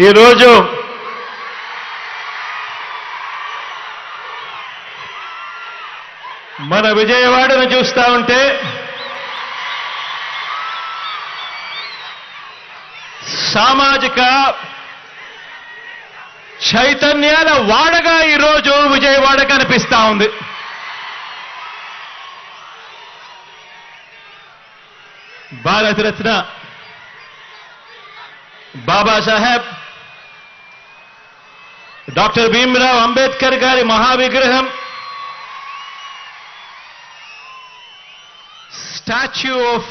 ఈరోజు మన విజయవాడను చూస్తా ఉంటే సామాజిక చైతన్యాల వాడగా ఈరోజు విజయవాడ కనిపిస్తా ఉంది. భారతరత్న బాబాసాహెబ్ డాక్టర్ భీమ్రావ్ అంబేద్కర్ గారి మహావిగ్రహం, స్టాచ్యూ ఆఫ్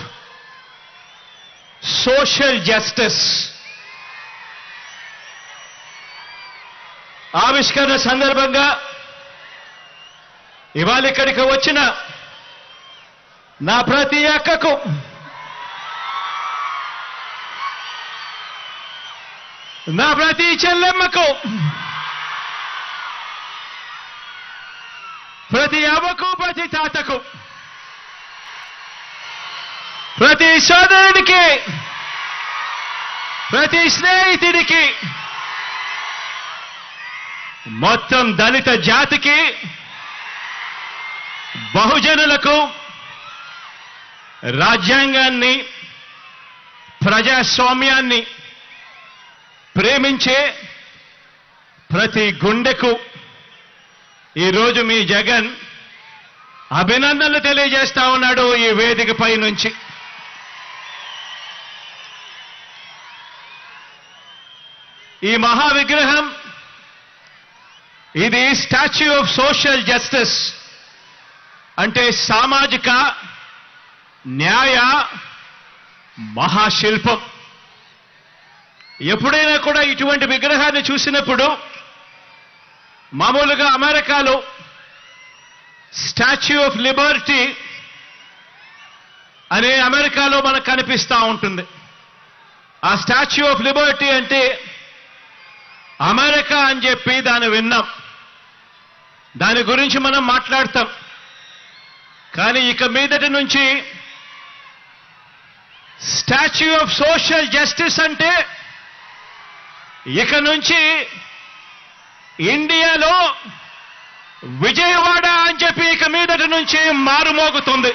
సోషల్ జస్టిస్ ఆవిష్కరణ సందర్భంగా ఇవాళ ఇక్కడికి వచ్చిన నా ప్రతి అక్కకు, నా ప్రతి చెల్లెమ్మకు, ప్రతి అవ్వకు, ప్రతి తాతకు, ప్రతి సోదరుడికి, ప్రతి స్నేహితుడికి, మొత్తం దళిత జాతికి, బహుజనులకు రాజ్యాంగాన్ని, ప్రజాస్వామ్యాన్ని ప్రేమించే ప్రతి గుండెకు ఈరోజు మీ జగన్ అభినందనలు తెలియజేస్తా ఉన్నాడు ఈ వేదికపై నుంచి. ఈ మహావిగ్రహం, ఇది స్టాచ్యూ ఆఫ్ సోషల్ జస్టిస్ అంటే సామాజిక న్యాయ మహాశిల్పం. ఎప్పుడైనా కూడా ఇటువంటి విగ్రహాన్ని చూసినప్పుడు మామూలుగా అమెరికాలో స్టాచ్యూ ఆఫ్ లిబర్టీ అనే అమెరికాలో మనకు కనిపిస్తూ ఉంటుంది. ఆ స్టాచ్యూ ఆఫ్ లిబర్టీ అంటే అమెరికా అని చెప్పి దాన్ని విన్నాం, దాని గురించి మనం మాట్లాడతాం. కానీ ఇక మీదటి నుంచి స్టాచ్యూ ఆఫ్ సోషల్ జస్టిస్ అంటే ఇక నుంచి ఇండియాలో విజయవాడ అని చెప్పి ఇక మీదటి నుంచి మారుమోగుతుంది.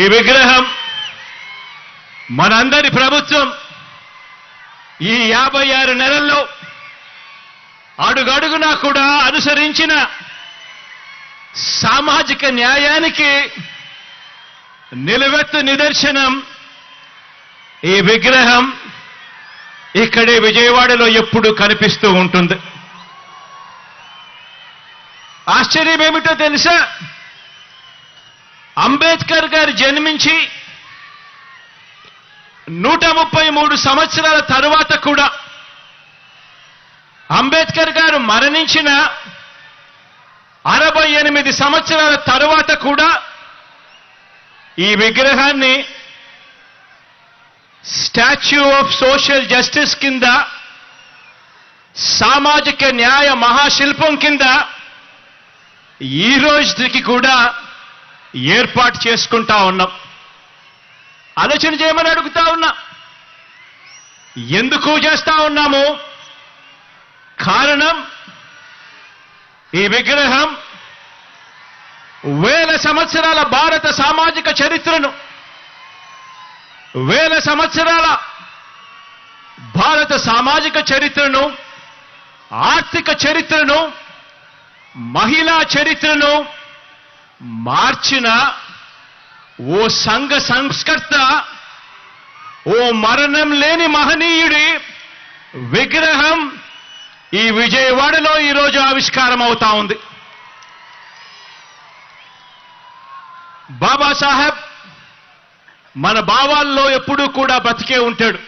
ఈ విగ్రహం మనందరి ప్రభుత్వం ఈ 56 నెలల్లో అడుగడుగునా కూడా అనుసరించిన సామాజిక న్యాయానికి నిలువెత్తు నిదర్శనం ఈ విగ్రహం ఇక్కడే విజయవాడలో ఎప్పుడూ కనిపిస్తూ ఉంటుంది. ఆశ్చర్యం ఏమిటో తెలుసా? అంబేద్కర్ గారు జన్మించి 133 సంవత్సరాల తరువాత కూడా, అంబేద్కర్ గారు మరణించిన 68 సంవత్సరాల తరువాత కూడా ఈ విగ్రహాన్ని స్టాచ్యూ ఆఫ్ సోషల్ జస్టిస్ కింద, సామాజిక న్యాయ మహాశిల్పం కింద ఈ రోజుకి కూడా ఏర్పాటు చేసుకుంటా ఉన్నాం. ఆలోచన చేయమని అడుగుతా ఉన్నా. ఎందుకు చేస్తా ఉన్నాము? కారణం, ఈ విగ్రహం వేల సంవత్సరాల భారత సామాజిక చరిత్రను, వేల సంవత్సరాల భారత సామాజిక చరిత్రను, ఆర్థిక చరిత్రను, మహిళా చరిత్రను మార్చిన ఓ సంఘ సంస్కర్త, ఓ మరణం లేని మహనీయుడి విగ్రహం ఈ విజయవాడలో ఈరోజు ఆవిష్కారం అవుతా ఉంది. బాబాసాహెబ్ మన భావాల్లో ఎప్పుడూ కూడా బతికే ఉంటాడు.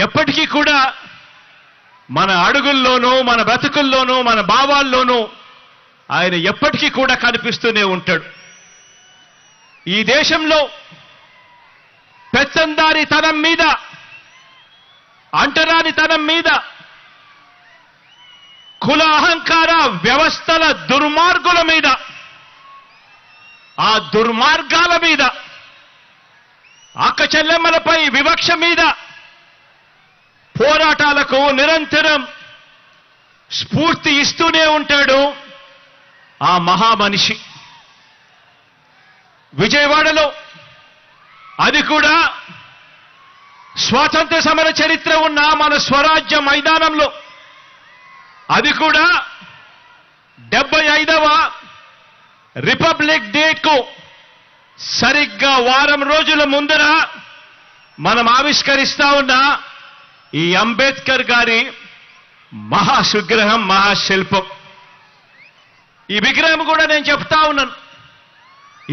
ఎప్పటికీ కూడా మన అడుగుల్లోనూ, మన బ్రతుకుల్లోనూ, మన భావాల్లోనూ ఆయన ఎప్పటికీ కూడా కనిపిస్తూనే ఉంటాడు. ఈ దేశంలో పెత్తందారితనం మీద, అంటరానితనం మీద, కుల అహంకార వ్యవస్థల దుర్మార్గుల మీద ఆ దుర్మార్గాల మీద, అక్క చెల్లెమ్మలపై వివక్ష మీద పోరాటాలకు నిరంతరం స్ఫూర్తి ఇస్తూనే ఉంటాడు ఆ మహామనిషి. విజయవాడలో, అది కూడా స్వాతంత్ర సమర చరిత్ర ఉన్న మన స్వరాజ్య మైదానంలో, అది కూడా 75వ రిపబ్లిక్ డేకు సరిగ్గా వారం రోజుల ముందర మనం ఆవిష్కరిస్తా ఉన్న ఈ అంబేద్కర్ గారి మహాసుగ్రహం, మహాశిల్పం. ఈ విగ్రహం కూడా నేను చెప్తా ఉన్నాను,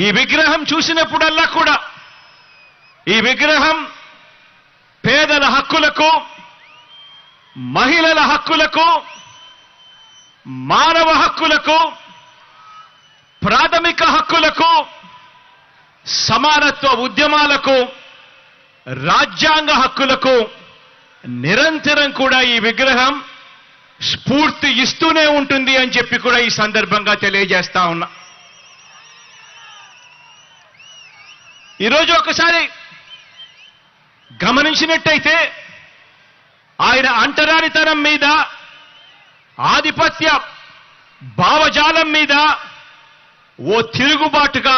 ఈ విగ్రహం చూసినప్పుడల్లా కూడా ఈ విగ్రహం పేదల హక్కులకు, మహిళల హక్కులకు, మానవ హక్కులకు, ప్రాథమిక హక్కులకు, సమానత్వ ఉద్యమాలకు, రాజ్యాంగ హక్కులకు నిరంతరం కూడా ఈ విగ్రహం స్ఫూర్తి ఇస్తూనే ఉంటుంది అని చెప్పి కూడా ఈ సందర్భంగా తెలియజేస్తా ఉన్నా. ఈరోజు ఒకసారి గమనించినట్టయితే ఆయన అంటరానితనం మీద, ఆధిపత్య భావజాలం మీద ఓ తిరుగుబాటుగా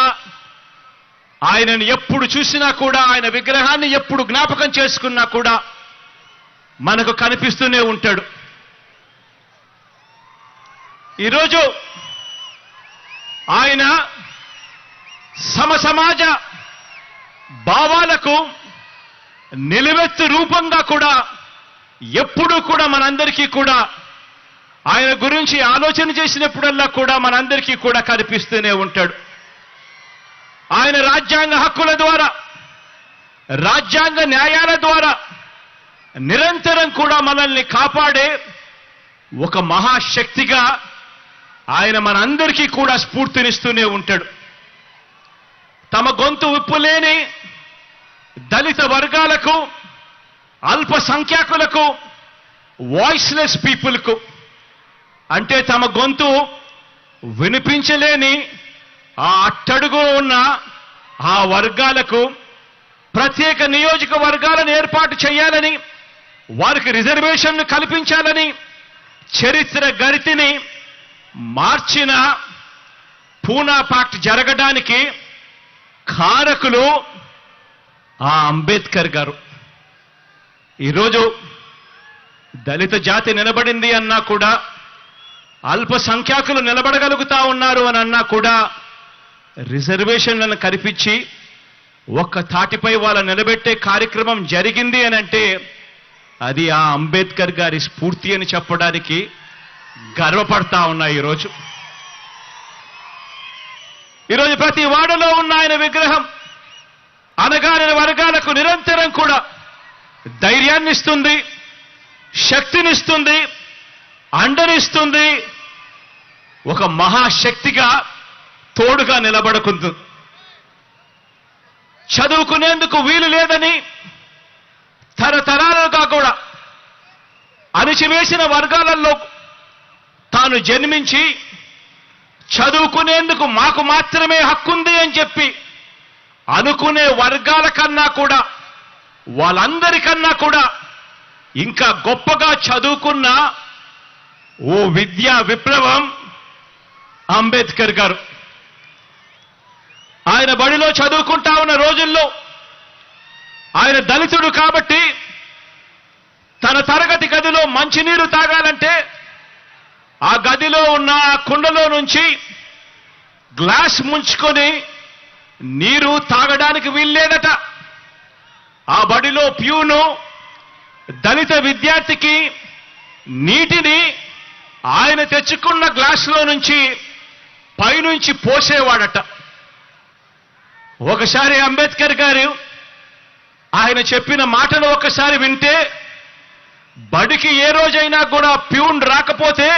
ఆయనను ఎప్పుడు చూసినా కూడా, ఆయన విగ్రహాన్ని ఎప్పుడు జ్ఞాపకం చేసుకున్నా కూడా మనకు కనిపిస్తూనే ఉంటాడు. ఈరోజు ఆయన సమసమాజ భావాలకు నిలువెత్తు రూపంగా కూడా ఎప్పుడూ కూడా మనందరికీ కూడా ఆయన గురించి ఆలోచన చేసినప్పుడల్లా కూడా మనందరికీ కూడా కనిపిస్తూనే ఉంటాడు. ఆయన రాజ్యాంగ హక్కుల ద్వారా, రాజ్యాంగ న్యాయాల ద్వారా నిరంతరం కూడా మనల్ని కాపాడే ఒక మహాశక్తిగా ఆయన మనందరికీ కూడా స్ఫూర్తినిస్తూనే ఉంటాడు. తమ గొంతు విప్పులేని దళిత వర్గాలకు, అల్పసంఖ్యాకులకు, వాయిస్లెస్ పీపుల్కు, అంటే తమ గొంతు వినిపించలేని ఆ అట్టడుగులో ఉన్న ఆ వర్గాలకు ప్రత్యేక నియోజకవర్గాలను ఏర్పాటు చేయాలని, వారికి రిజర్వేషన్లు కల్పించాలని చరిత్ర గరితిని మార్చిన పూనా పాక్ట్ జరగడానికి కారకులు ఆ అంబేద్కర్ గారు. ఈరోజు దళిత జాతి నిలబడింది అన్నా కూడా, అల్పసంఖ్యాకులు నిలబడగలుగుతా ఉన్నారు అని అన్నా కూడా, రిజర్వేషన్లను కల్పించి ఒక్క తాటిపై వాళ్ళ నిలబెట్టే కార్యక్రమం జరిగింది అని అంటే అది ఆ అంబేద్కర్ గారి స్ఫూర్తి అని చెప్పడానికి గర్వపడతా ఉన్నా. ఈరోజు ప్రతి వాడలో ఉన్న ఆయన విగ్రహం అణగారిన వర్గాలకు నిరంతరం కూడా ధైర్యాన్ని ఇస్తుంది, శక్తినిస్తుంది, అండనిస్తుంది, ఒక మహాశక్తిగా తోడుగా నిలబడుకుంటుంది. చదువుకునేందుకు వీలు లేదని తరతరాలుగా కూడా అణిచివేసిన వర్గాలలో తాను జన్మించి చదువుకునేందుకు మాకు మాత్రమే హక్కుంది అని చెప్పి అనుకునే వర్గాల కన్నా కూడా, వాళ్ళందరికన్నా కూడా ఇంకా గొప్పగా చదువుకున్న ఓ విద్యా విప్లవం అంబేద్కర్ గారు. ఆయన బడిలో చదువుకుంటా ఉన్న రోజుల్లో ఆయన దళితుడు కాబట్టి తన తరగతి గదిలో మంచినీరు తాగాలంటే ఆ గదిలో ఉన్న కుండలో నుంచి గ్లాస్ ముంచుకొని నీరు తాగడానికి వీల్లేదట. ఆ బడిలో ప్యూను దళిత విద్యార్థికి నీటిని ఆయన తెచ్చుకున్న గ్లాసులో నుంచి పైనుంచి పోసేవాడట. ఒకసారి అంబేద్కర్ గారు ఆయన చెప్పిన మాటలు ఒకసారి వింటే, బడికి ఏ రోజైనా కూడా ప్యూన్ రాకపోతే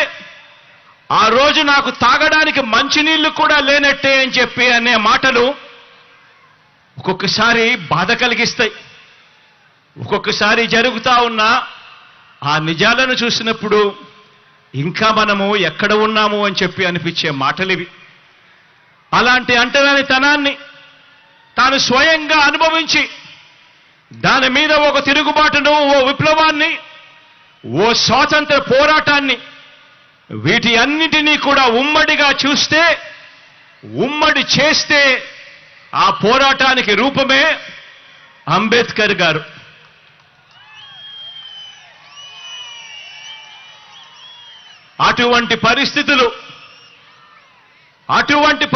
ఆ రోజు నాకు తాగడానికి మంచినీళ్లు కూడా లేనట్టే అని చెప్పి అనే మాటలు ఒక్కొక్కసారి బాధ కలిగిస్తాయి. ఒక్కొక్కసారి జరుగుతా ఉన్న ఆ నిజాలను చూసినప్పుడు ఇంకా మనము ఎక్కడ ఉన్నాము అని చెప్పి అనిపించే మాటలివి. అలాంటి అంటరానితనాన్ని తాను స్వయంగా అనుభవించి దాని మీద ఒక తిరుగుబాటును, ఓ విప్లవాన్ని, ఓ స్వాతంత్ర పోరాటాన్ని, వీటి అన్నిటినీ కూడా ఉమ్మడిగా చూస్తే, ఉమ్మడి చేస్తే ఆ పోరాటానికి రూపమే అంబేద్కర్ గారు. అటువంటి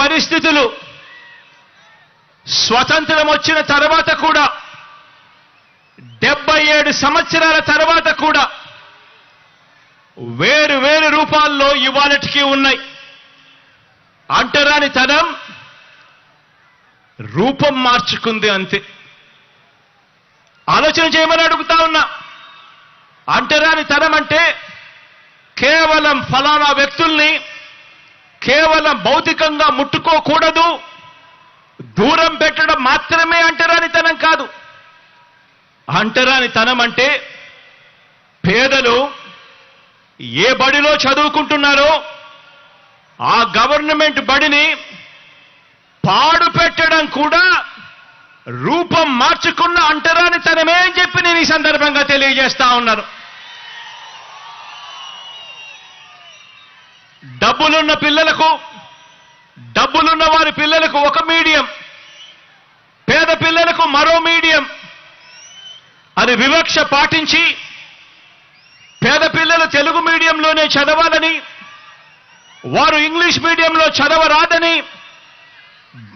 పరిస్థితులు స్వతంత్రం వచ్చిన తర్వాత కూడా 77 సంవత్సరాల తర్వాత కూడా వేరు వేరు రూపాల్లో ఇవాళటికి ఉన్నాయి. అంటరానితనం రూపం మార్చుకుంది అంతే. ఆలోచన చేయమని అడుగుతా ఉన్నా. అంటరానితనం అంటే కేవలం ఫలానా వ్యక్తుల్ని కేవలం భౌతికంగా ముట్టుకోకూడదు, దూరం పెట్టడం మాత్రమే అంటరానితనం కాదు. అంటరానితనం అంటే పేదలు ఏ బడిలో చదువుకుంటున్నారో ఆ గవర్నమెంట్ బడిని పాడు పెట్టడం కూడా రూపం మార్చుకున్న అంటరానితనమే అని చెప్పి నేను ఈ సందర్భంగా తెలియజేస్తా ఉన్నాను. డబ్బులున్న పిల్లలకు, డబ్బులున్న వారి పిల్లలకు ఒక మీడియం, పేద పిల్లలకు మరో మీడియం అని వివక్ష పాటించి పేద పిల్లలు తెలుగు మీడియంలోనే చదవాలని, వారు ఇంగ్లీష్ మీడియంలో చదవరాదని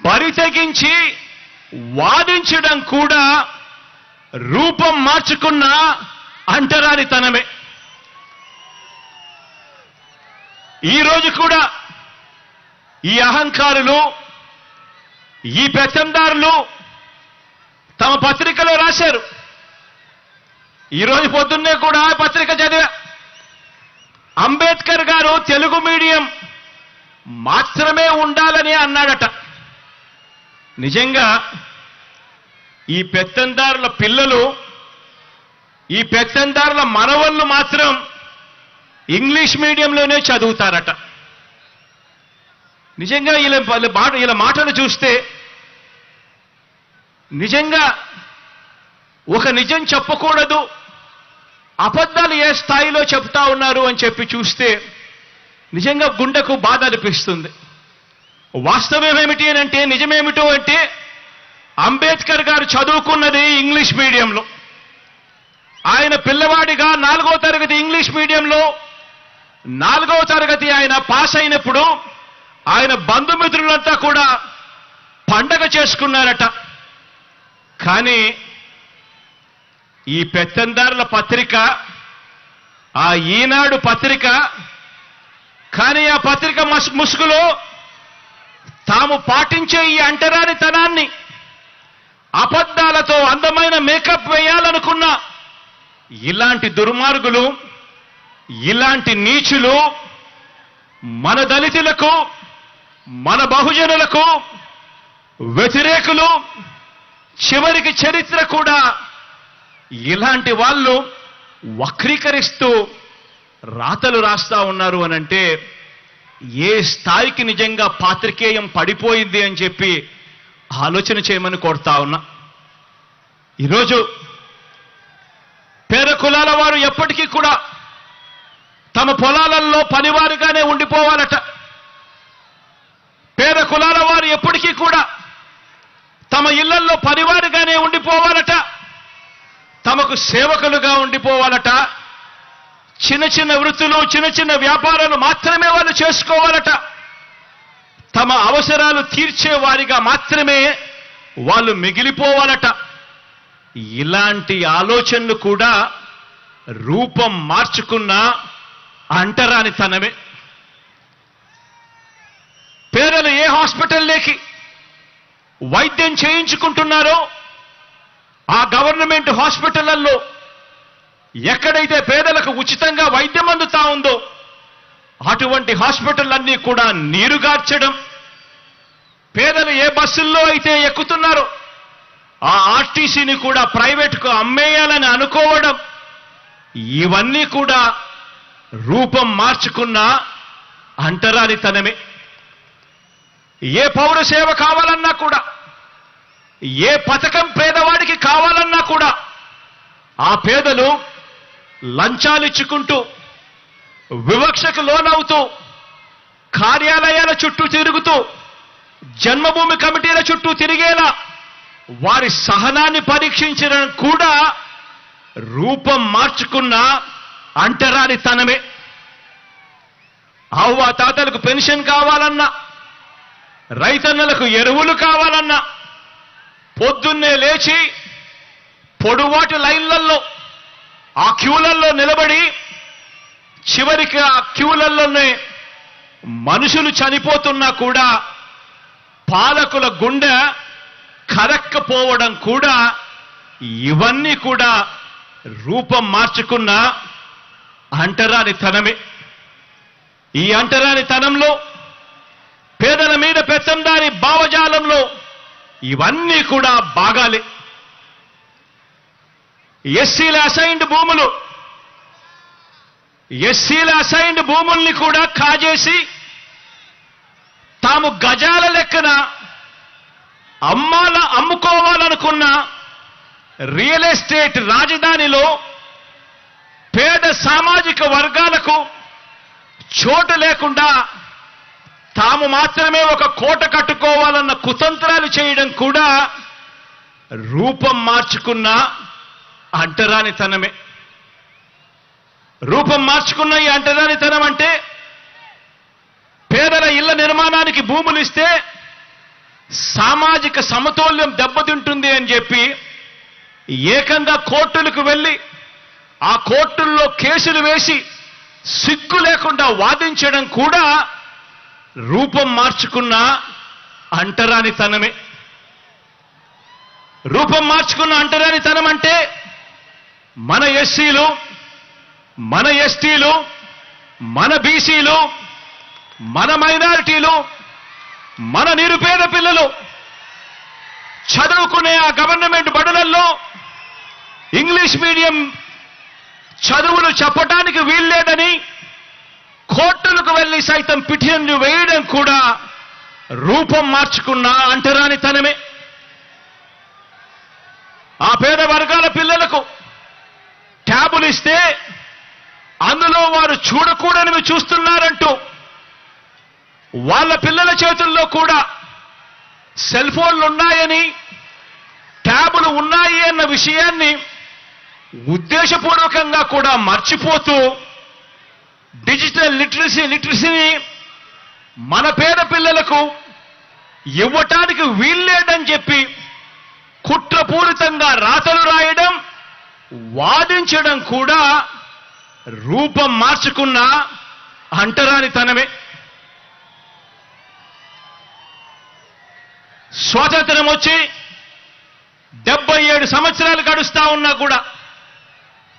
బరి తెగించి వాదించడం కూడా రూపం మార్చుకున్న అంటరానితనమే. ఈరోజు కూడా ఈ అహంకారులు, ఈ పెత్తందారులు తమ పత్రికలో రాశారు. ఈరోజు పొద్దున్నే కూడా పత్రిక చదివా. అంబేద్కర్ గారు తెలుగు మీడియం మాత్రమే ఉండాలని అన్నాడట. నిజంగా ఈ పెత్తందారుల పిల్లలు, ఈ పెత్తందారుల మనవళ్ళు మాత్రం ఇంగ్లీష్ మీడియంలోనే చదువుతారట. నిజంగా ఇలా మాటలు చూస్తే నిజంగా ఒక నిజం చెప్పకూడదు, అబద్ధాలు ఏ స్థాయిలో చెప్తా ఉన్నారు అని చెప్పి చూస్తే నిజంగా గుండెకు బాధ అనిపిస్తుంది. వాస్తవం ఏమిటి అని అంటే, నిజమేమిటో అంటే, అంబేద్కర్ గారు చదువుకున్నది ఇంగ్లీష్ మీడియంలో. ఆయన పిల్లవాడిగా 4వ తరగతి ఇంగ్లీష్ మీడియంలో 4వ తరగతి ఆయన పాస్ అయినప్పుడు ఆయన బంధుమిత్రులంతా కూడా పండగ చేసుకున్నారట. కానీ ఈ పెత్తందారుల పత్రిక, ఆ ఈనాడు పత్రిక, కానీ ఆ పత్రిక ముసుగులో తాము పాటించే ఈ అంటరానితనాన్ని, అబద్ధాలతో అందమైన మేకప్ వేయాలనుకున్న ఇలాంటి దుర్మార్గులు, ఇలాంటి నీచులు మన దళితులకు, మన బహుజనులకు వ్యతిరేకులు, చివరికి చరిత్ర కూడా ఇలాంటి వాళ్ళు వక్రీకరిస్తూ రాతలు రాస్తా ఉన్నారు అనంటే ఏ స్థాయికి నిజంగా పాత్రికేయం పడిపోయింది అని చెప్పి ఆలోచన చేయమని కోరుతా ఉన్నా. ఈరోజు పేద కులాల వారు ఎప్పటికీ కూడా తమ పొలాలలో పనివారుగానే ఉండిపోవాలట. పేద కులాల వారు ఎప్పటికీ కూడా తమ ఇళ్లల్లో పనివారుగానే ఉండిపోవాలట. తమకు సేవకులుగా ఉండిపోవాలట. చిన్న చిన్న వృత్తులు, చిన్న చిన్న వ్యాపారాలు మాత్రమే వాళ్ళు చేసుకోవాలట. తమ అవసరాలు తీర్చే వారిగా మాత్రమే వాళ్ళు మిగిలిపోవాలట. ఇలాంటి ఆలోచనలు కూడా రూపం మార్చుకున్న అంటరానితనమే. పేదలు ఏ హాస్పిటల్లోకి వైద్యం చేయించుకుంటున్నారో ఆ గవర్నమెంట్ హాస్పిటళ్లలో ఎక్కడైతే పేదలకు ఉచితంగా వైద్యం అందుతా ఉందో అటువంటి హాస్పిటల్లన్నీ కూడా నీరుగార్చడం, పేదలు ఏ బస్సుల్లో అయితే ఎక్కుతున్నారో ఆ ఆర్టీసీని కూడా ప్రైవేట్కు అమ్మేయాలని అనుకోవడం, ఇవన్నీ కూడా రూపం మార్చుకున్న అంటరానితనమే. ఏ పౌర సేవ కావాలన్నా కూడా, ఏ పథకం పేదవాడికి కావాలన్నా కూడా ఆ పేదలు లంచాలిచ్చుకుంటూ, వివక్షకు లోనవుతూ, కార్యాలయాల చుట్టూ తిరుగుతూ, జన్మభూమి కమిటీల చుట్టూ తిరిగేలా వారి సహనాన్ని పరీక్షించడం కూడా రూపం మార్చుకున్న అంటరానితనమే. అవ్వ తాతలకు పెన్షన్ కావాలన్నా, రైతన్నలకు ఎరువులు కావాలన్నా పొద్దున్నే లేచి పొడువాటి లైన్లలో ఆ క్యూలల్లో నిలబడి, చివరికి ఆ క్యూలలోనే మనుషులు చనిపోతున్నా కూడా పాలకుల గుండె కరక్కపోవడం కూడా, ఇవన్నీ కూడా రూపం మార్చుకున్న అంటరానితనమే. ఈ అంటరానితనంలో, పేదల మీద పెత్తందారి భావజాలంలో ఇవన్నీ కూడా భాగాలే. ఎస్సీల అసైన్డ్ భూముల్ని కూడా కాజేసి తాము గజాల లెక్కన అమ్ముకోవాలనుకున్న రియల్ ఎస్టేట్ రాజధానిలో పేద సామాజిక వర్గాలకు చోటు లేకుండా తాము మాత్రమే ఒక కోట కట్టుకోవాలన్న కుతంత్రాలు చేయడం కూడా రూపం మార్చుకున్న అంటరానితనమే. రూపం మార్చుకున్న ఈ అంటరానితనం అంటే, పేదల ఇళ్ల నిర్మాణానికి భూములు ఇస్తే సామాజిక సమతౌల్యం దెబ్బతింటుంది అని చెప్పి ఏకంగా కోర్టులకు వెళ్ళి ఆ కోర్టుల్లో కేసులు వేసి సిగ్గు లేకుండా వాదించడం కూడా రూపం మార్చుకున్న అంటరానితనమే. రూపం మార్చుకున్న అంటరానితనం అంటే, మన ఎస్సీలు, మన ఎస్టీలు, మన బీసీలు, మన మైనారిటీలు, మన నిరుపేద పిల్లలు చదువుకునే ఆ గవర్నమెంట్ బడులలో ఇంగ్లీష్ మీడియం చదువులు చెప్పడానికి వీల్లేదని కోర్టులకు వెళ్లి సైతం పిటిషన్లు వేయడం కూడా రూపం మార్చుకున్న అంటరానితనమే. ఆ పేద వర్గాల పిల్లలకు ట్యాబులు ఇస్తే అందులో వారు చూడకూడనివి చూస్తున్నారంటూ వాళ్ళ పిల్లల చేతుల్లో కూడా సెల్ ఫోన్లు ఉన్నాయని, ట్యాబులు ఉన్నాయి అన్న విషయాన్ని ఉద్దేశపూర్వకంగా కూడా మర్చిపోతూ డిజిటల్ లిటరసీని మన పేద పిల్లలకు ఇవ్వటానికి వీల్లేదని చెప్పి కుట్రపూరితంగా రాతలు రాయడం, వాదించడం కూడా రూపం మార్చుకున్న అంటరానితనమే. స్వాతంత్రం వచ్చి 77 సంవత్సరాలు గడుస్తా ఉన్నా కూడా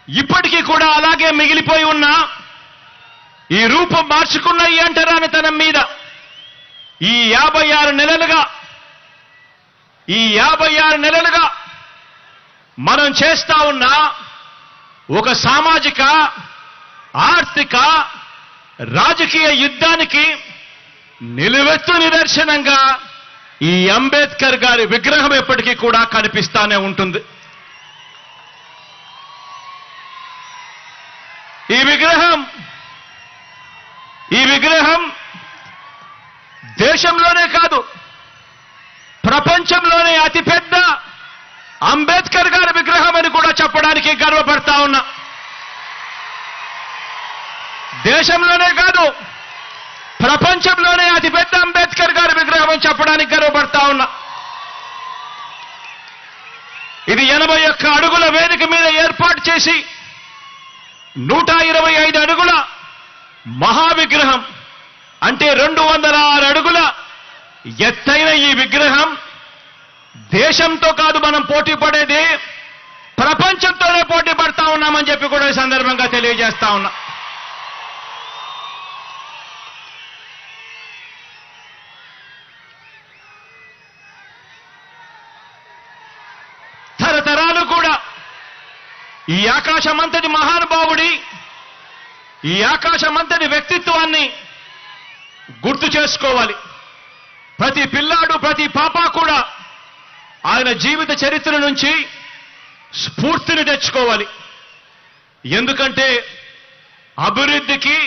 ఇప్పటికీ కూడా అలాగే మిగిలిపోయి ఉన్న ఈ రూపం మార్చుకున్న ఈ అంటరానితనం మీద ఈ 56 నెలలుగా మనం చేస్తా ఉన్న ఒక సామాజిక, ఆర్థిక, రాజకీయ యుద్ధానికి నిలువెత్తు నిదర్శనంగా ఈ అంబేద్కర్ గారి విగ్రహం ఎప్పటికీ కూడా కనిపిస్తానే ఉంటుంది. ఈ విగ్రహం దేశంలోనే కాదు, ప్రపంచంలోనే అతిపెద్ద అంబేద్కర్ గారి విగ్రహం అని కూడా చెప్పడానికి గర్వపడతా ఉన్నా. దేశంలోనే కాదు, ప్రపంచంలోనే అతిపెద్ద అంబేద్కర్ గారి విగ్రహం అని చెప్పడానికి గర్వపడతా ఉన్నా. ఇది 81 అడుగుల వేదిక మీద ఏర్పాటు చేసి 125 అడుగుల మహావిగ్రహం అంటే 206 అడుగుల ఎత్తైన ఈ విగ్రహం దేశంతో కాదు మనం పోటీ పడేది, ప్రపంచంతోనే పోటీ పడతా ఉన్నామని చెప్పి కూడా ఈ సందర్భంగా తెలియజేస్తా ఉన్నా. తరతరాలు కూడా ఈ ఆకాశమంతటి మహానుభావుడి, ఈ ఆకాశమంతటి వ్యక్తిత్వాన్ని గుర్తు చేసుకోవాలి. ప్రతి పిల్లాడు ప్రతి పాప కూడా ఆయన జీవిత చరిత్ర నుంచి స్ఫూర్తిని తెచ్చుకోవాలి. ఎందుకంటే అభివృద్ధికి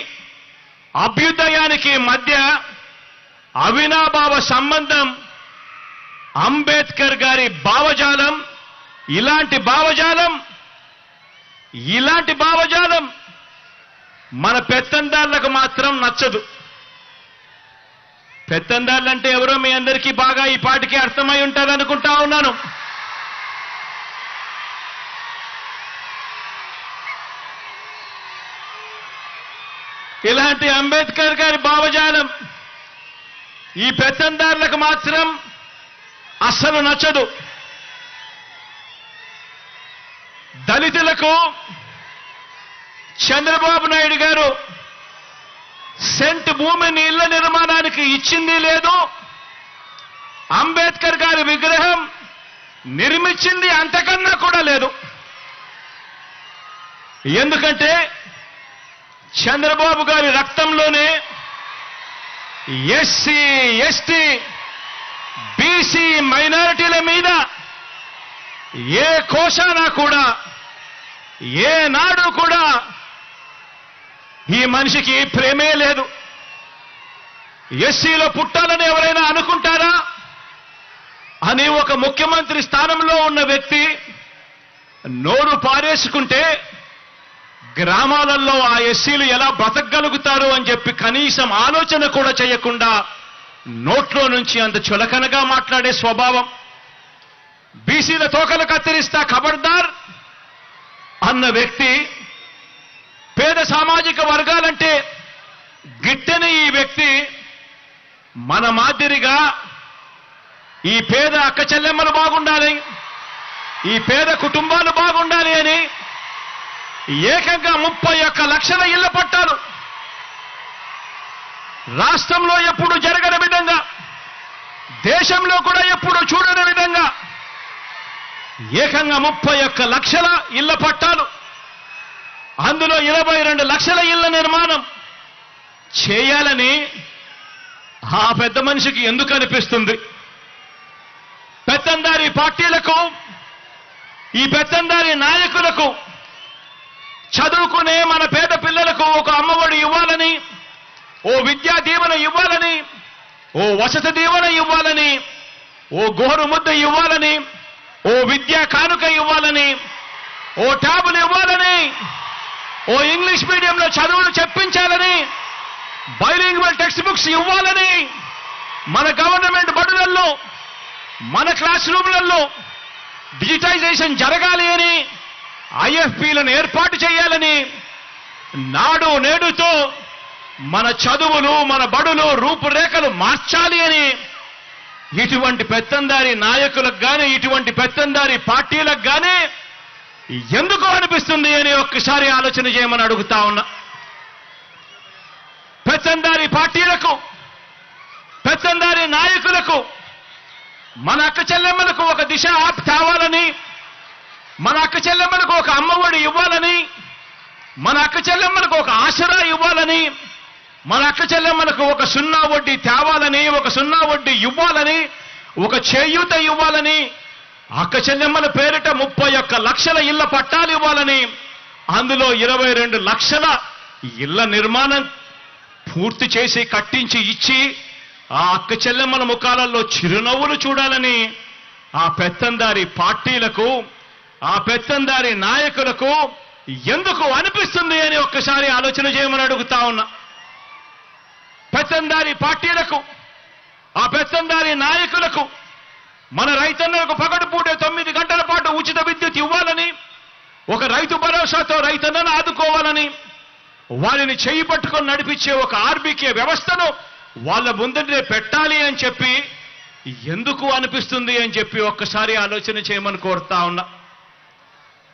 అభ్యుదయానికి మధ్య అవినాభావ సంబంధం అంబేద్కర్ గారి భావజాలం. ఇలాంటి భావజాలం మన పెత్తందారులకు మాత్రం నచ్చదు. పెత్తందారులంటే ఎవరో మీ అందరికీ బాగా ఈ పాటికి అర్థమై ఉంటారనుకుంటా ఉన్నాను. ఇలాంటి అంబేద్కర్ గారి భావజాలం ఈ పెత్తందారులకు మాత్రం అస్సలు నచ్చదు. దళితులకు చంద్రబాబు నాయుడు గారు సెంట్ భూమిని ఇళ్ల నిర్మాణానికి ఇచ్చింది లేదు, అంబేద్కర్ గారి విగ్రహం నిర్మించింది అంతకన్నా కూడా లేదు. ఎందుకంటే చంద్రబాబు గారి రక్తంలోనే ఎస్సీ, ఎస్టీ, బీసీ మైనారిటీల మీద ఏ కోశానా కూడా ఏనాడు కూడా ఈ మనిషికి ప్రేమే లేదు. ఎస్సీలో పుట్టాలని ఎవరైనా అనుకుంటారా అని ఒక ముఖ్యమంత్రి స్థానంలో ఉన్న వ్యక్తి నోరు పారేసుకుంటే గ్రామాలలో ఆ ఎస్సీలు ఎలా బ్రతకగలుగుతారు అని చెప్పి కనీసం ఆలోచన కూడా చేయకుండా నోట్లో నుంచి అంత చులకనగా మాట్లాడే స్వభావం. బీసీల తోకలు కత్తిరిస్తా ఖబర్దార్ అన్న వ్యక్తి పేద సామాజిక వర్గాలంటే గిట్టని ఈ వ్యక్తి మన మాదిరిగా ఈ పేద అక్క చెల్లెమ్మలు బాగుండాలి, ఈ పేద కుటుంబాలు బాగుండాలి అని ఏకంగా 31 లక్షల ఇళ్ల పట్టాలు రాష్ట్రంలో ఎప్పుడు జరగని విధంగా, దేశంలో కూడా ఎప్పుడు చూడని విధంగా ఏకంగా 31 లక్షల ఇళ్ల పట్టాలు, అందులో 22 లక్షల ఇళ్ల నిర్మాణం చేయాలని ఆ పెద్ద మనిషికి ఎందుకు అనిపిస్తుంది? పెత్తందారి పార్టీలకు, ఈ పెత్తందారి నాయకులకు చదువుకునే మన పేద పిల్లలకు ఒక అమ్మఒడి ఇవ్వాలని, ఓ విద్యా దీవెన ఇవ్వాలని, ఓ వసతి దీవెన ఇవ్వాలని, ఓ గోరు ముద్ద ఇవ్వాలని, ఓ విద్యా కానుక ఇవ్వాలని, ఓ ట్యాబులు ఇవ్వాలని, ఓ ఇంగ్లీష్ మీడియంలో చదువులు చెప్పించాలని, బైలింగ్వల్ టెక్స్ట్ బుక్స్ ఇవ్వాలని, మన గవర్నమెంట్ బడులలో మన క్లాస్ రూమ్లలో డిజిటైజేషన్ జరగాలి అని, ఐఎఫ్పీలను ఏర్పాటు చేయాలని, నాడు నేడుతో మన చదువులు మన బడులు రూపురేఖలు మార్చాలి అని ఇటువంటి పెత్తందారి నాయకులకు కానీ, ఇటువంటి పెత్తందారి పార్టీలకు కానీ ఎందుకు అనిపిస్తుంది అని ఒక్కసారి ఆలోచన చేయమని అడుగుతా ఉన్నా. పెత్తందారి పార్టీలకు, పెత్తందారి నాయకులకు మన అక్క చెల్లెమ్మలకు ఒక దిశ యాప్ తేవాలని, మన అక్క చెల్లెమ్మలకు ఒక అమ్మఒడి ఇవ్వాలని, మన అక్క చెల్లెమ్మలకు ఒక ఆసరా ఇవ్వాలని, మన అక్క చెల్లెమ్మలకు ఒక 0 వడ్డీ తేవాలని, ఒక 0 వడ్డీ ఇవ్వాలని, ఒక చేయూత ఇవ్వాలని, అక్క చెల్లెమ్మల పేరిట 31 లక్షల ఇళ్ల పట్టాలు ఇవ్వాలని, అందులో 22 లక్షల ఇళ్ల నిర్మాణం పూర్తి చేసి కట్టించి ఇచ్చి ఆ అక్క చెల్లెమ్మల ముఖాలలో చిరునవ్వులు చూడాలని ఆ పెత్తందారి పార్టీలకు, ఆ పెత్తందారి నాయకులకు ఎందుకు అనిపిస్తుంది అని ఒక్కసారి ఆలోచన చేయమని అడుగుతా ఉన్నా. పెత్తందారి పార్టీలకు, ఆ పెత్తందారి నాయకులకు మన రైతన్నలకు పగటిపూట 9 గంటల పాటు ఉచిత విద్యుత్ ఇవ్వాలని, ఒక రైతు భరోసాతో రైతన్నను ఆదుకోవాలని, వారిని చేయి పట్టుకొని నడిపించే ఒక ఆర్బీకే వ్యవస్థను వాళ్ళ ముందరే పెట్టాలి అని చెప్పి ఎందుకు అనిపిస్తుంది అని చెప్పి ఒక్కసారి ఆలోచన చేయమని కోరుతా ఉన్నా.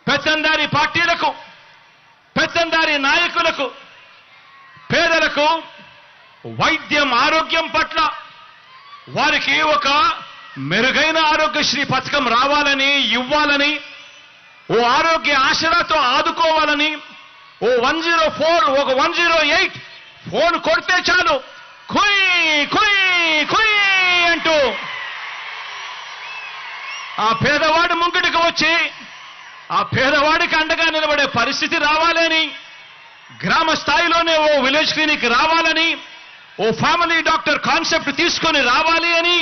పెత్తందారి పార్టీలకు, పెత్తందారి నాయకులకు, పేదలకు వైద్యం ఆరోగ్యం పట్ల వారికి ఒక మెరుగైన ఆరోగ్యశ్రీ పథకం రావాలని, ఇవ్వాలని, ఓ ఆరోగ్య ఆసరాతో ఆదుకోవాలని, ఓ 104 ఒక 108 ఫోన్ కొడితే చాలు కుయ్ కుయ్ కుయ్ ఆ పేదవాడి ముంగిటికి వచ్చి ఆ పేదవాడికి అండగా నిలబడే పరిస్థితి రావాలని, గ్రామ స్థాయిలోనే ఓ విలేజ్ క్లినిక్ రావాలని, ఓ ఫ్యామిలీ డాక్టర్ కాన్సెప్ట్ తీసుకొని రావాలి అని,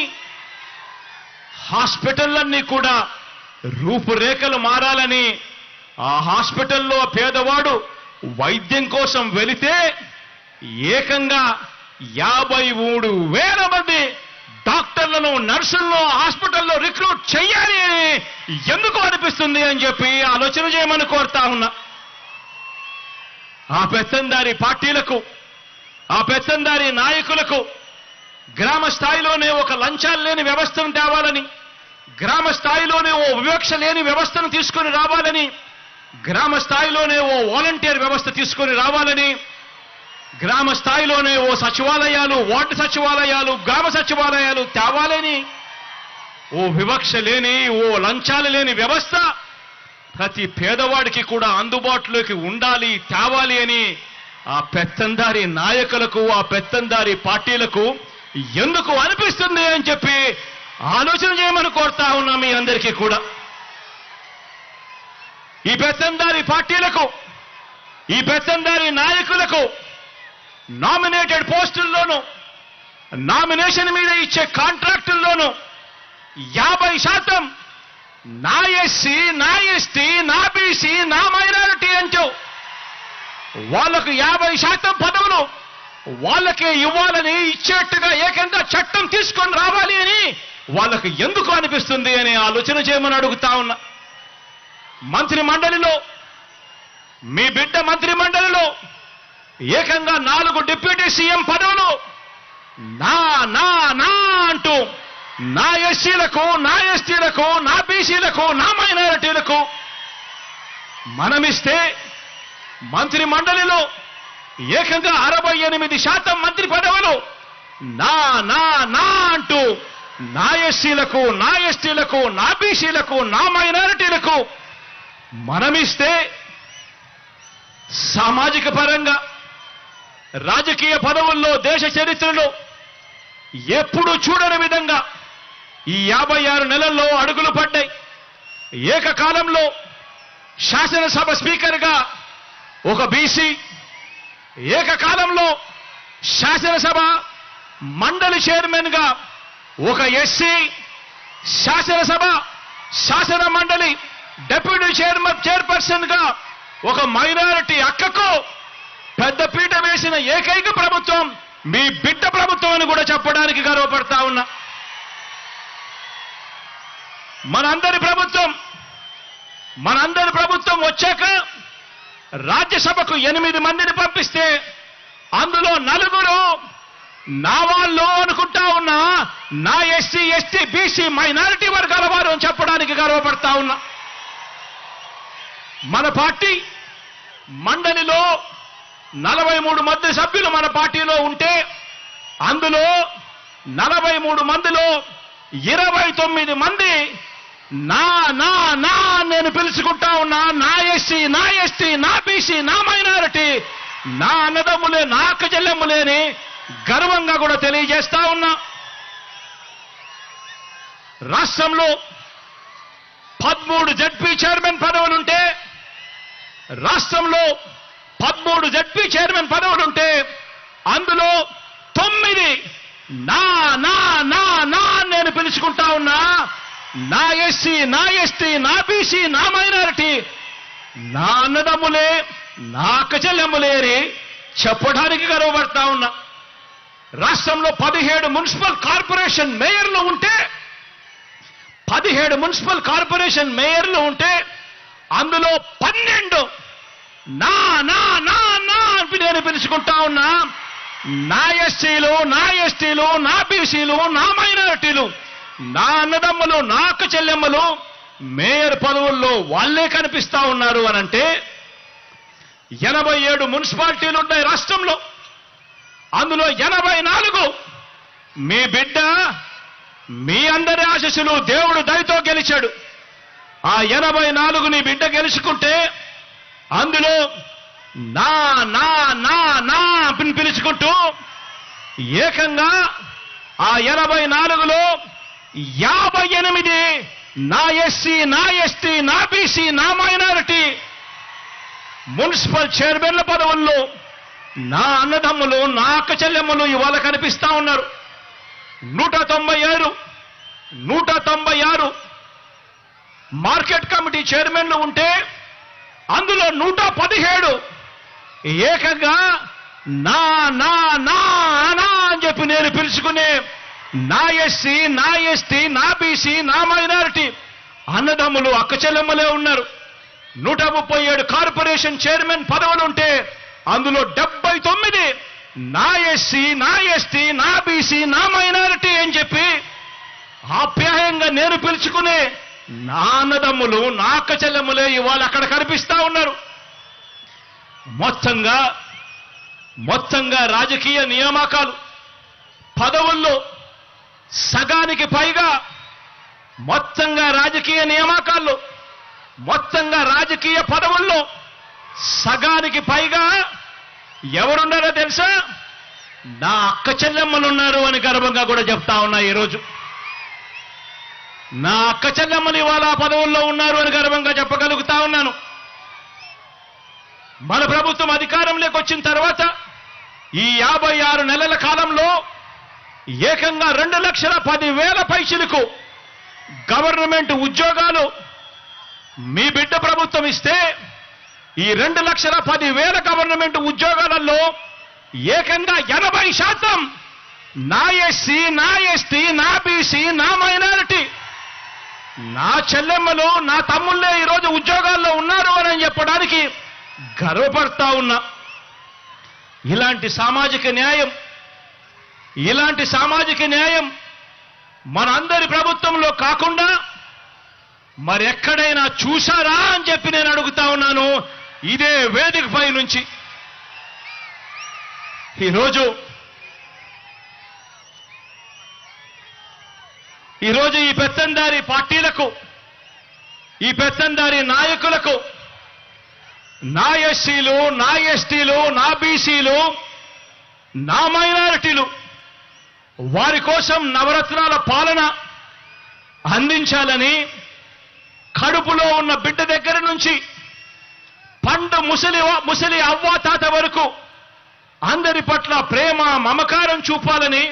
హాస్పిటల్లన్నీ కూడా రూపురేఖలు మారాలని, ఆ హాస్పిటల్లో పేదవాడు వైద్యం కోసం వెళితే ఏకంగా 53,000 మంది డాక్టర్లను, నర్సులను హాస్పిటల్లో రిక్రూట్ చెయ్యాలి అని ఎందుకు అనిపిస్తుంది అని చెప్పి ఆలోచన చేయమని కోరుతా ఉన్నా. ఆ పెత్తందారి పార్టీలకు, ఆ పెత్తందారి నాయకులకు గ్రామ స్థాయిలోనే ఒక లంచాలు లేని వ్యవస్థను తేవాలని, గ్రామ స్థాయిలోనే ఓ వివక్ష లేని వ్యవస్థను తీసుకొని రావాలని, గ్రామ స్థాయిలోనే ఓ వాలంటీర్ వ్యవస్థ తీసుకొని రావాలని, గ్రామ స్థాయిలోనే ఓ సచివాలయాలు, వార్డు సచివాలయాలు, గ్రామ సచివాలయాలు తేవాలని, ఓ వివక్ష లేని, ఓ లంచాలు లేని వ్యవస్థ ప్రతి పేదవాడికి కూడా అందుబాటులోకి ఉండాలి, తేవాలి అని ఆ పెత్తందారి నాయకులకు, ఆ పెత్తందారి పార్టీలకు ఎందుకు అనిపిస్తుంది అని చెప్పి ఆలోచన చేయమని కోరుతా ఉన్నాం మీ అందరికీ కూడా. ఈ పెత్తందారి పార్టీలకు, ఈ పెత్తందారి నాయకులకు నామినేటెడ్ పోస్టుల్లోనూ, నామినేషన్ మీద ఇచ్చే కాంట్రాక్టుల్లోనూ 50% నా ఎస్సీ, నా ఎస్టీ, నా బీసీ, నా మైనారిటీ అంటూ వాళ్లకు 50% పదవులు వాళ్ళకే ఇవ్వాలని, ఇచ్చేట్టుగా ఏకంగా చట్టం తీసుకొని రావాలి అని వాళ్ళకు ఎందుకు అనిపిస్తుంది అని ఆలోచన చేయమని అడుగుతా ఉన్నా. మంత్రి మండలిలో, మీ బిడ్డ మంత్రి మండలిలో ఏకంగా 4 డిప్యూటీ సీఎం పదవులు నా నా నా అంటూ నా ఎస్సీలకు, నా ఎస్టీలకు, నా బీసీలకు, నా మైనారిటీలకు మనమిస్తే మంత్రి మండలిలో ఏకంగా 68% మంత్రి పదవులు నా నా నా అంటూ నా ఎస్సీలకు, నా ఎస్టీలకు, నా బీసీలకు, నా మైనారిటీలకు మనమిస్తే సామాజిక పరంగా, రాజకీయ పదవుల్లో దేశ చరిత్రలో ఎప్పుడు చూడని విధంగా ఈ 56 నెలల్లో అడుగులు పడ్డాయి. ఏకకాలంలో శాసనసభ స్పీకర్గా ఒక బీసీ, ఏకకాలంలో శాసనసభ మండలి చైర్మన్గా ఒక ఎస్సీ, శాసనసభ శాసన మండలి డెప్యూటీ చైర్పర్సన్ గా ఒక మైనారిటీ అక్కకు పెద్దపీట వేసిన ఏకైక ప్రభుత్వం మీ బిడ్డ ప్రభుత్వం అని కూడా చెప్పడానికి గర్వపడతా ఉన్నా. మనందరి ప్రభుత్వం వచ్చాక రాజ్యసభకు 8 మందిని పంపిస్తే అందులో 4 నా వాళ్ళు అనుకుంటా ఉన్నా, నా ఎస్సీ, ఎస్టీ, బీసీ, మైనారిటీ వర్గాల వారు అని చెప్పడానికి గర్వపడతా ఉన్నా. మన పార్టీ మండలిలో 43 మంది సభ్యులు మన పార్టీలో ఉంటే అందులో 43 మందిలో 29 మంది నా నా నా నేను పిలుచుకుంటా ఉన్నా, నా ఎస్సీ, నా ఎస్టీ, నా బీసీ, నా మైనారిటీ, నా అన్నదమ్ములే, నా అక్క చెల్లెమ్ములేని గర్వంగా కూడా తెలియజేస్తా ఉన్నా. రాష్ట్రంలో 13 జడ్పీ చైర్మన్ పదవులుంటే, రాష్ట్రంలో 13 జడ్పీ చైర్మన్ పదవులుంటే అందులో 9 నా నా నా నా నేను పిలుచుకుంటా ఉన్నా, నా ఎస్సీ, నా ఎస్టీ, నా బీసీ, నా మైనారిటీ, నా అన్నదమ్ములే, నా అక్క చెల్లెమ్ములేని చెప్పడానికి గర్వపడతా ఉన్నా. రాష్ట్రంలో 17 మున్సిపల్ కార్పొరేషన్ మేయర్లు ఉంటే, 17 మున్సిపల్ కార్పొరేషన్ మేయర్లు ఉంటే అందులో 12 నా నా నా నా అని నేను పిలుచుకుంటా ఉన్నా, నా ఎస్సీలు, నా ఎస్టీలు, నా బీసీలు, నా మైనారిటీలు, నా అన్నదమ్ములు, నా అక్క చెల్లెమ్మలు మేయర్ పదవుల్లో వాళ్లే కనిపిస్తా ఉన్నారు అనంటే 87 మున్సిపాలిటీలు ఉన్నాయి రాష్ట్రంలో. అందులో 84 మీ బిడ్డ, మీ అందరి ఆశీస్సులు దేవుడు దయతో గెలిచాడు. ఆ 84 నీ బిడ్డ గెలుచుకుంటే అందులో నా నా నా నా పిలుచుకుంటూ ఏకంగా ఆ 84లో 58 నా ఎస్సీ, నా ఎస్టీ, నా బీసీ, నా మైనారిటీ మున్సిపల్ చైర్మన్ల పదవుల్లో నా అన్నదమ్ములు, నా అక్క చెల్లెమ్మలు ఇవాళ కనిపిస్తా ఉన్నారు. 196 మార్కెట్ కమిటీ చైర్మన్లు ఉంటే అందులో 117 ఏకంగా నా నా నా నా అని చెప్పి నేను పిలుచుకునే నా ఎస్సీ, నా ఎస్టీ, నా బీసీ, నా మైనారిటీ అన్నదమ్ములు, అక్క చెల్లెమ్మలే ఉన్నారు. 137 కార్పొరేషన్ చైర్మన్ పదవులు ఉంటే అందులో 79 నా ఎస్సీ, నా ఎస్టీ, నా బీసీ, నా మైనారిటీ అని చెప్పి ఆప్యాయంగా నేను పిలుచుకునే నా అన్నదమ్ములు, నా అక్క చెల్లెమ్మలే ఇవాళ అక్కడ కనిపిస్తా ఉన్నారు. మొత్తంగా రాజకీయ నియామకాలు పదవుల్లో సగానికి పైగా మొత్తంగా రాజకీయ నియామకాల్లో మొత్తంగా రాజకీయ పదవుల్లో సగానికి పైగా ఎవరున్నారో తెలుసా? నా అక్క చెల్లెమ్మలున్నారు అని గర్వంగా కూడా చెప్తా ఉన్నా. ఈరోజు నా అక్క చెల్లెమ్మలు ఇవాళ పదవుల్లో ఉన్నారు అని గర్వంగా చెప్పగలుగుతా ఉన్నాను. మన ప్రభుత్వం అధికారంలోకి వచ్చిన తర్వాత ఈ 56 నెలల కాలంలో ఏకంగా 2,10,000 పైచిలకు గవర్నమెంట్ ఉద్యోగాలు మీ బిడ్డ ప్రభుత్వం ఇస్తే ఈ 2,10,000 గవర్నమెంట్ ఉద్యోగాలలో ఏకంగా 80% నా ఎస్సీ, నా ఎస్టీ, నా బీసీ, నా మైనారిటీ నా చెల్లెమ్మలు, నా తమ్ముళ్ళే ఈరోజు ఉద్యోగాల్లో ఉన్నారు అని చెప్పడానికి గర్వపడతా ఉన్నా. ఇలాంటి సామాజిక న్యాయం మనందరి ప్రభుత్వంలో కాకుండా మరెక్కడైనా చూశారా అని చెప్పి నేను అడుగుతా ఉన్నాను ఇదే వేదికపై నుంచి. ఈరోజు ఈ పెత్తందారి పార్టీలకు, ఈ పెత్తందారి నాయకులకు నా ఎస్సీలు, నా ఎస్టీలు, నా బీసీలు, నా మైనారిటీలు వారి కోసం నవరత్నాల పాలన అందించాలని కడుపులో ఉన్న బిడ్డ దగ్గర నుంచి పండు ముసలి అవ్వాతాత వరకు అందరి పట్ల ప్రేమ, మమకారం చూపాలని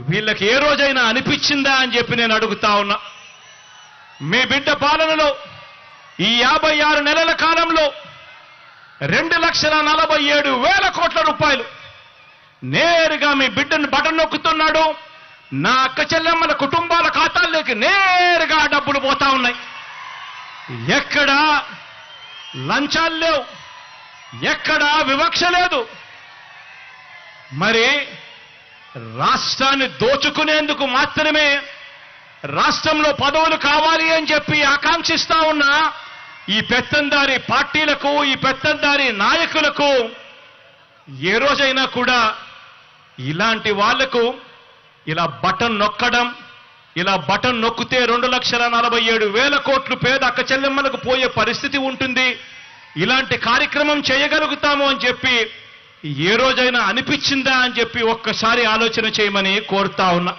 వీళ్ళకి ఏ రోజైనా అనిపించిందా అని చెప్పి నేను అడుగుతా ఉన్నా. మీ బిడ్డ పాలనలో ఈ 56 నెలల కాలంలో 2,47,000 కోట్ల రూపాయలు నేరుగా మీ బిడ్డను బటన్ నొక్కుతున్నాడు. నా అక్క చెల్లెమ్మల కుటుంబాల ఖాతాల్లోకి నేరుగా డబ్బులు పోతా ఉన్నాయి. ఎక్కడా లంచాలు లేవు, ఎక్కడా వివక్ష లేదు. మరి రాష్ట్రాన్ని దోచుకునేందుకు మాత్రమే రాష్ట్రంలో పదవులు కావాలి అని చెప్పి ఆకాంక్షిస్తా ఉన్న ఈ పెత్తందారి పార్టీలకు, ఈ పెత్తందారి నాయకులకు ఏ రోజైనా కూడా ఇలాంటి వాళ్లకు ఇలా బటన్ నొక్కడం, ఇలా బటన్ నొక్కితే 2,47,000 కోట్లు పేద అక్క చెల్లెమ్మలకు పోయే పరిస్థితి ఉంటుంది, ఇలాంటి కార్యక్రమం చేయగలుగుతాము అని చెప్పి ఏ రోజైనా అనిపించిందా అని చెప్పి ఒక్కసారి ఆలోచన చేయమని కోరుతా ఉన్నా.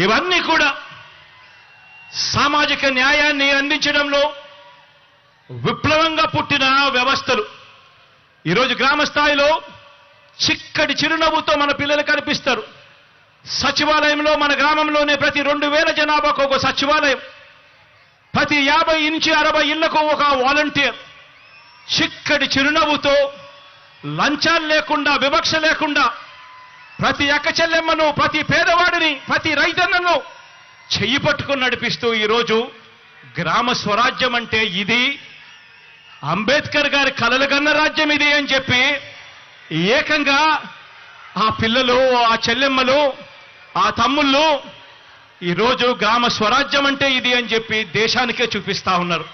ఇవన్నీ కూడా సామాజిక న్యాయాన్ని అందించడంలో విప్లవంగా పుట్టిన వ్యవస్థలు. ఈరోజు గ్రామ స్థాయిలో చిక్కటి చిరునవ్వుతో మన పిల్లలు కనిపిస్తారు. సచివాలయంలో మన గ్రామంలోనే ప్రతి 2,000 జనాభాకు ఒక సచివాలయం, ప్రతి 50 నుంచి 60 ఇళ్లకు ఒక వాలంటీర్. చిక్కటి చిరునవ్వుతో, లంచాలు లేకుండా, వివక్ష లేకుండా ప్రతి అక్క చెల్లెమ్మను, ప్రతి పేదవాడిని, ప్రతి రైతన్నను చెయ్యి పట్టుకుని నడిపిస్తూ ఈరోజు గ్రామ స్వరాజ్యం అంటే ఇది, అంబేద్కర్ గారి కలలు కన్న రాజ్యం ఇది అని చెప్పి ఏకంగా ఆ పిల్లలు, ఆ చెల్లెమ్మలు, ఆ తమ్ముళ్ళు ఈరోజు గ్రామ స్వరాజ్యం అంటే ఇది అని చెప్పి దేశానికే చూపిస్తా ఉన్నారు.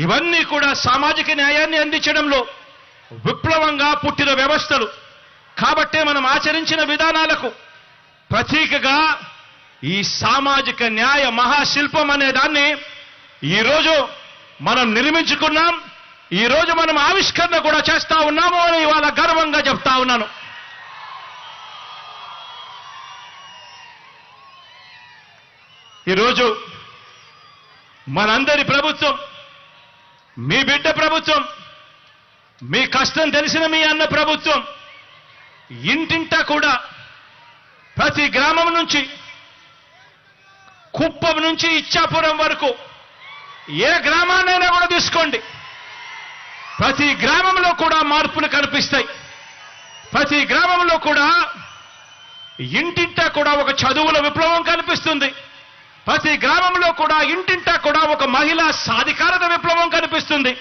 ఇవన్నీ కూడా సామాజిక న్యాయాన్ని అందించడంలో విప్లవంగా పుట్టిన వ్యవస్థలు. కాబట్టే మనం ఆచరించిన విధానాలకు ప్రతీకగా ఈ సామాజిక న్యాయ మహాశిల్పం అనే దాన్ని ఈరోజు మనం నిర్మించుకున్నాం. ఈరోజు మనం ఆవిష్కరణ కూడా చేస్తా ఉన్నాము అని ఇవాళ గర్వంగా చెప్తా ఉన్నాను. ఈరోజు మనందరి ప్రభుత్వం, మీ బిడ్డ ప్రభుత్వం, మీ కష్టం తెలిసిన మీ అన్న ప్రభుత్వం ఇంటింటా కూడా ప్రతి గ్రామం నుంచి కుప్పం నుంచి ఇచ్చాపురం వరకు ఏ గ్రామాన్నైనా కూడా తీసుకోండి, ప్రతి గ్రామంలో కూడా మార్పులు కనిపిస్తాయి. ప్రతి గ్రామంలో కూడా ఇంటింటా కూడా ఒక చదువుల విప్లవం కనిపిస్తుంది. ప్రతి గ్రామంలో కూడా ఇంటింటా కూడా ఒక మహిళా సాధికారత విప్లవం కనిపిస్తుంది.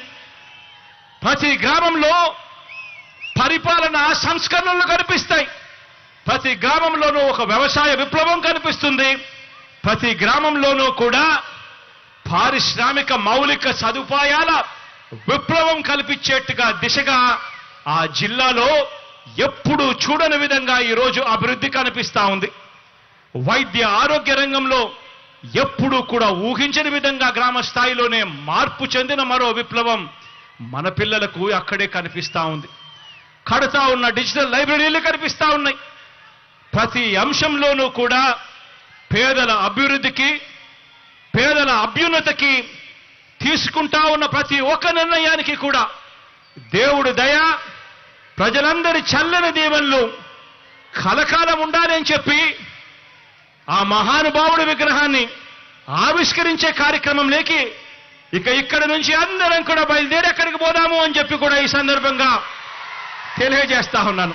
ప్రతి గ్రామంలో పరిపాలన సంస్కరణలు కనిపిస్తాయి. ప్రతి గ్రామంలోనూ ఒక వ్యవసాయ విప్లవం కనిపిస్తుంది. ప్రతి గ్రామంలోనూ కూడా పారిశ్రామిక మౌలిక సదుపాయాల విప్లవం కల్పించేట్టుగా దిశగా ఆ జిల్లాలో ఎప్పుడూ చూడని విధంగా ఈరోజు అభివృద్ధి కనిపిస్తా ఉంది. వైద్య ఆరోగ్య రంగంలో ఎప్పుడూ కూడా ఊహించని విధంగా గ్రామ స్థాయిలోనే మార్పు చెందిన మరో విప్లవం మన పిల్లలకు అక్కడే కనిపిస్తా ఉంది. కడతా ఉన్న డిజిటల్ లైబ్రరీలు కనిపిస్తా ఉన్నాయి. ప్రతి అంశంలోనూ కూడా పేదల అభివృద్ధికి, పేదల అభ్యున్నతికి తీసుకుంటా ఉన్న ప్రతి ఒక్క నిర్ణయానికి కూడా దేవుడు దయ, ప్రజలందరి చల్లని దీవెనలు కలకాలం ఉండాలని చెప్పి ఆ మహానుభావుడి విగ్రహాన్ని ఆవిష్కరించే కార్యక్రమంలోకి ఇక్కడ నుంచి అందరం కూడా బయలుదేరి ఎక్కడికి పోదాము అని చెప్పి కూడా ఈ సందర్భంగా తెలియజేస్తా ఉన్నాను.